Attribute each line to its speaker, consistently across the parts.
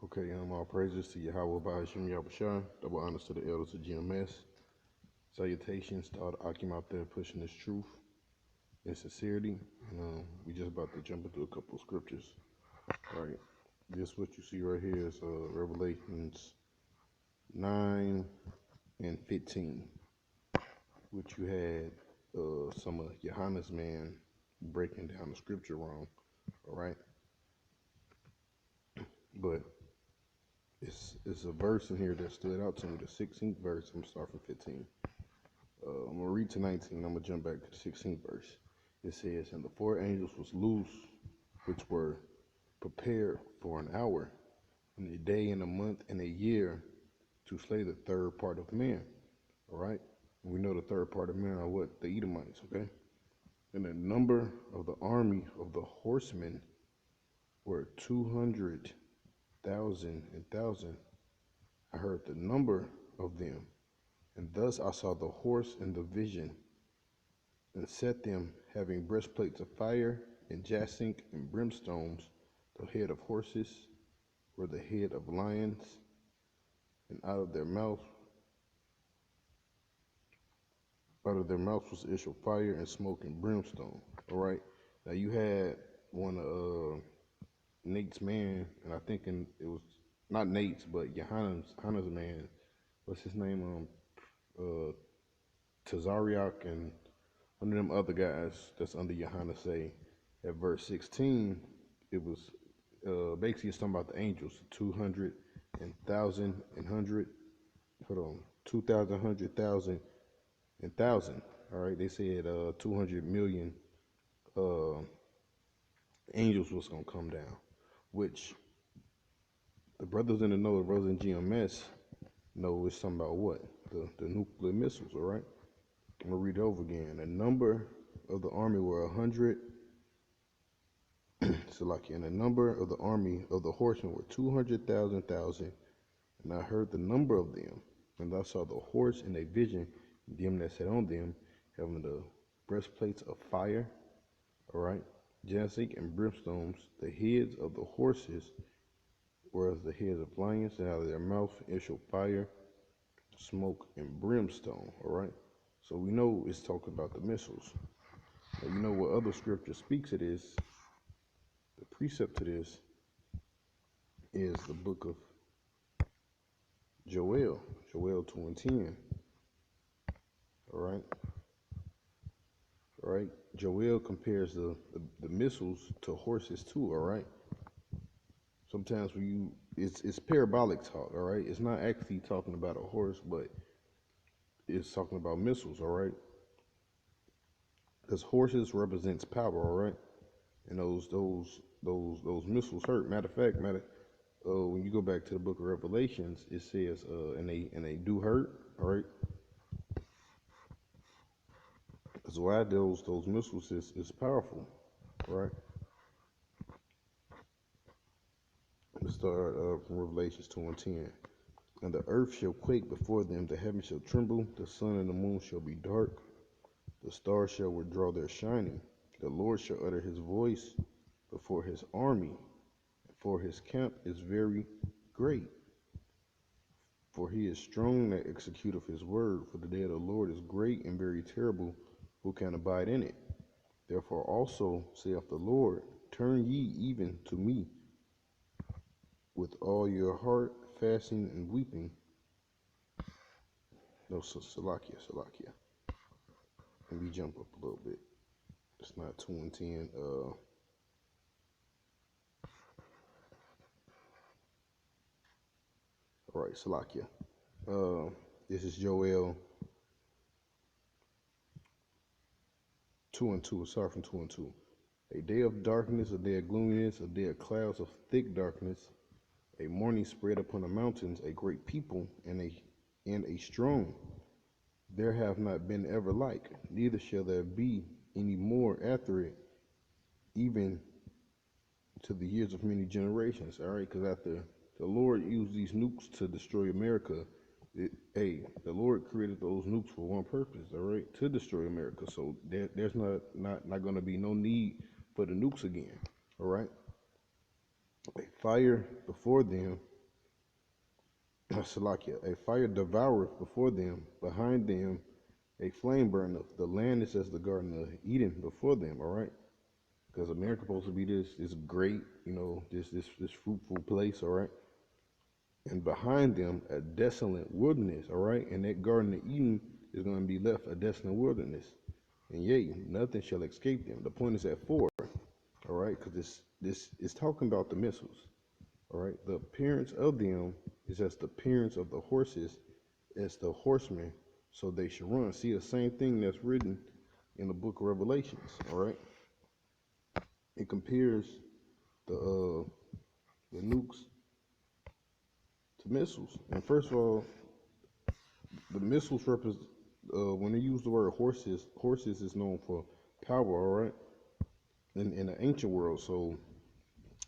Speaker 1: Okay, all praises to Yahweh Bahashim Yahushua. Double honors to the elders of GMS. Salutations to all the Akim out there pushing this truth and sincerity. We just about to jump into a couple of scriptures. All right, this what you see right here is Revelations 9 and 15, which you had some of Johannes man breaking down the scripture wrong. All right, but it's a verse in here that stood out to me. The 16th verse. I'm gonna start from 15. I'm gonna read to 19. I'm gonna jump back to the 16th verse. It says, "And the four angels was loose, which were prepared for an hour, and a day, and a month, and a year, to slay the third part of men." All right. And we know the third part of men are what? The Edomites. Okay. And the number of the army of the horsemen were 200,000 and thousand. I heard the number of them, and thus I saw the horse in the vision, and set them having breastplates of fire, and jacinth and brimstones. The head of horses were the head of lions, and out of their mouth was issue fire and smoke and brimstone. All right. Now you had one of Nate's man, and I think it was not Nate's, but Johanna's man. What's his name? Tazariak and one of them other guys that's under Johanna say at verse 16, it was basically it's talking about the angels, 200 and thousand and hundred. Hold on, 2,000, 100,000 and thousand. All right, they said 200 million angels was gonna come down, which the brothers in the know, the brothers in GMS know it's something about what? The nuclear missiles, all right? I'm gonna read it over again. The number of the army were 100, and the number of the army of the horsemen were 200,000, and I heard the number of them, and I saw the horse in a vision, them that sat on them, having the breastplates of fire, all right, jacinth and brimstones. The heads of the horses were as the heads of lions, and out of their mouth issued fire, smoke, and brimstone, all right? So we know it's talking about the missiles. Now, you know what other scripture speaks of this? The precept to this is the book of Joel 2 and 10, all right? All right, Joel compares the missiles to horses too, all right? Sometimes it's parabolic talk, all right? It's not actually talking about a horse, but it's talking about missiles, all right? Because horses represents power, all right? And those missiles hurt. Matter of fact, when you go back to the book of Revelations, it says, and they do hurt, all right? That's why those missiles is powerful, right? Let's start from Revelations 2 and 10. "And the earth shall quake before them, the heavens shall tremble, the sun and the moon shall be dark, the stars shall withdraw their shining. The Lord shall utter his voice before his army, for his camp is very great. For he is strong that executeth his word, for the day of the Lord is great and very terrible, who can abide in it? Therefore also saith the Lord, turn ye even to me with all your heart, fasting and weeping." No, Salakia. Let me jump up a little bit. It's not 2 and 10. All right, Salakia. This is Joel 2 and 2. Sorry, from 2 and 2. "A day of darkness, a day of gloominess, a day of clouds of thick darkness, a morning spread upon the mountains, a great people and a strong. There have not been ever like, neither shall there be any more after it, even to the years of many generations." All right, because after the Lord used these nukes to destroy America, the Lord created those nukes for one purpose, all right, to destroy America. So there's not going to be no need for the nukes again, all right? A fire before them, Salakia, a fire devoureth before them, behind them a flame burneth. The land is as the Garden of Eden before them, all right? Because America's supposed to be this great, this fruitful place, all right? And behind them a desolate wilderness, all right? And that Garden of Eden is going to be left a desolate wilderness. And yea, nothing shall escape them. The point is at 4, all right? Because this is talking about the missiles, all right? The appearance of them is as the appearance of the horses, as the horsemen, so they should run. See the same thing that's written in the book of Revelations, all right? It compares the nukes to missiles. And first of all, the missiles represent, when they use the word horses is known for power, all right, in the ancient world. So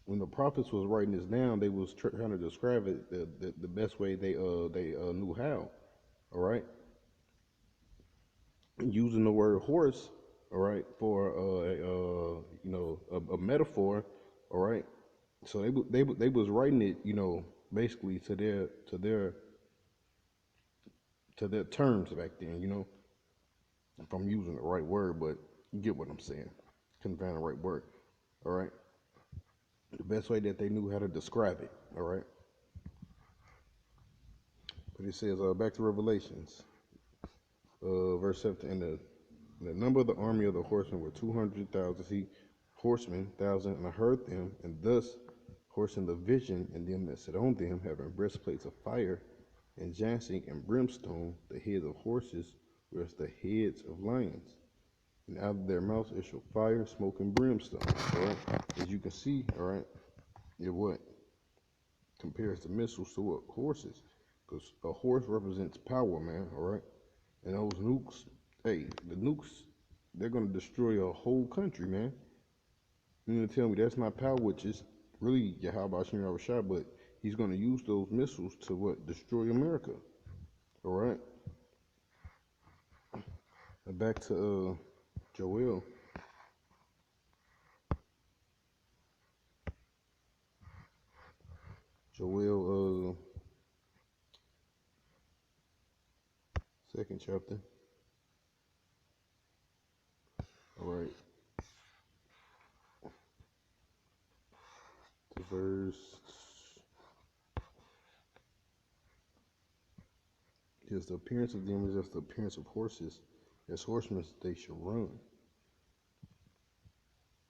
Speaker 1: when the prophets was writing this down, they was trying to describe it the best way they knew how, all right, using the word horse, all right, for a metaphor, all right. So they was writing it, basically to their terms back then, if I'm using the right word, but you get what I'm saying. Couldn't find the right word, all right. The best way that they knew how to describe it, all right. But it says, back to Revelations, verse 17, and the number of the army of the horsemen were 200,000. See, horsemen, 1,000, and I heard them, and thus horse in the vision, and them that sit on them, having breastplates of fire, and jacinth and brimstone. The heads of horses were as the heads of lions, and out of their mouths issue fire, smoke, and brimstone. All right, as you can see, all right, it what compares the missiles to what horses, because a horse represents power, man. All right, and those nukes, hey, the nukes, they're gonna destroy a whole country, man. You mean to tell me that's not power, which is really Yahweh Hashem Yahushua, but he's going to use those missiles to what? Destroy America. All right. And back to Joel. Joel, second chapter. All right. To verse. Yes, the appearance of them is just the appearance of horses. As horsemen, they shall run.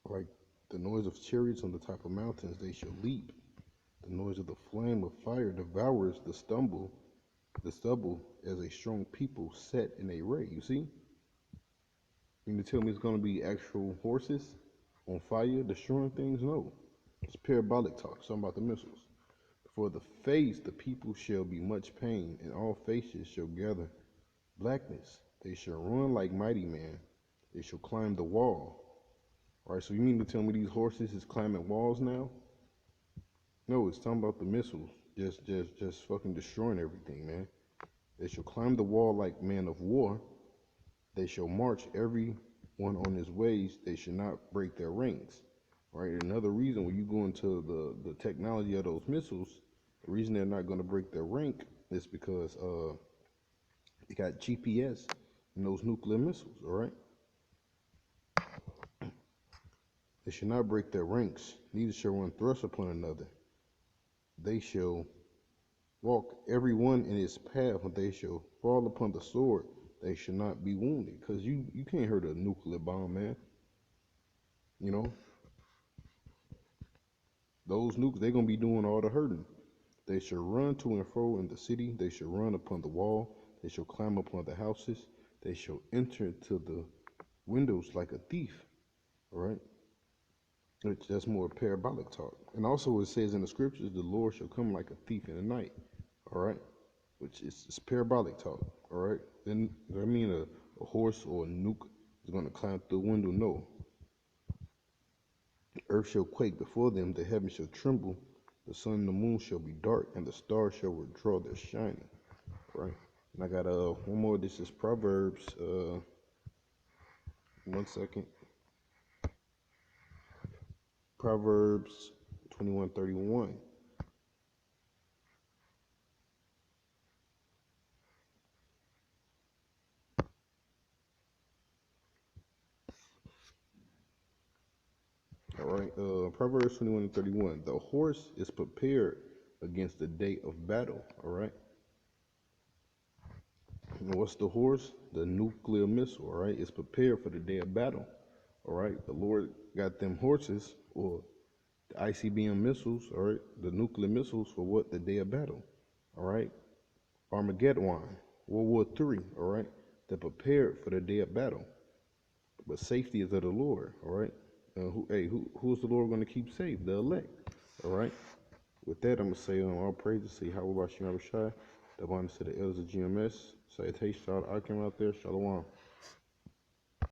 Speaker 1: Like the noise of chariots on the top of mountains, they shall leap. The noise of the flame of fire devours the stubble as a strong people set in a array. You see? You mean to tell me it's going to be actual horses on fire destroying things? No. It's parabolic talk, something about the missiles. For the face, the people shall be much pain, and all faces shall gather blackness. They shall run like mighty men. They shall climb the wall. All right, so you mean to tell me these horses is climbing walls now? No, it's talking about the missiles. Just fucking destroying everything, man. They shall climb the wall like men of war. They shall march every one on his ways. They should not break their ranks. Right. Another reason when you go into the technology of those missiles, the reason they're not going to break their rank is because they got GPS in those nuclear missiles. All right. They shall not break their ranks. Neither shall one thrust upon another. They shall walk every one in his path, and they shall fall upon the sword. They should not be wounded, because you can't hurt a nuclear bomb, man. You know, those nukes, they're going to be doing all the hurting. They shall run to and fro in the city. They shall run upon the wall. They shall climb upon the houses. They shall enter into the windows like a thief. All right? Which that's more parabolic talk. And also it says in the scriptures, the Lord shall come like a thief in the night. All right? Which is parabolic talk. All right? Then, does that mean a horse or a nuke is going to climb through a window? No. The earth shall quake before them. The heavens shall tremble. The sun and the moon shall be dark, and the stars shall withdraw their shining. Right? And I got one more. This is Proverbs. 1 second. Proverbs 21:31. right. Proverbs 21 and 31. The horse is prepared against the day of battle. All right. And what's the horse? The nuclear missile. All right. It's prepared for the day of battle. All right. The Lord got them horses or the ICBM missiles. All right. The nuclear missiles for what? The day of battle. All right. Armageddon, World War III. All right. They're prepared for the day of battle. But safety is of the Lord. All right. Who's the Lord going to keep safe? The elect. All right. With that, I'm going to say all praises. Say how about Shem Abishai, the one to the elders of GMS. Salutations to all the Akim out there. Shalom.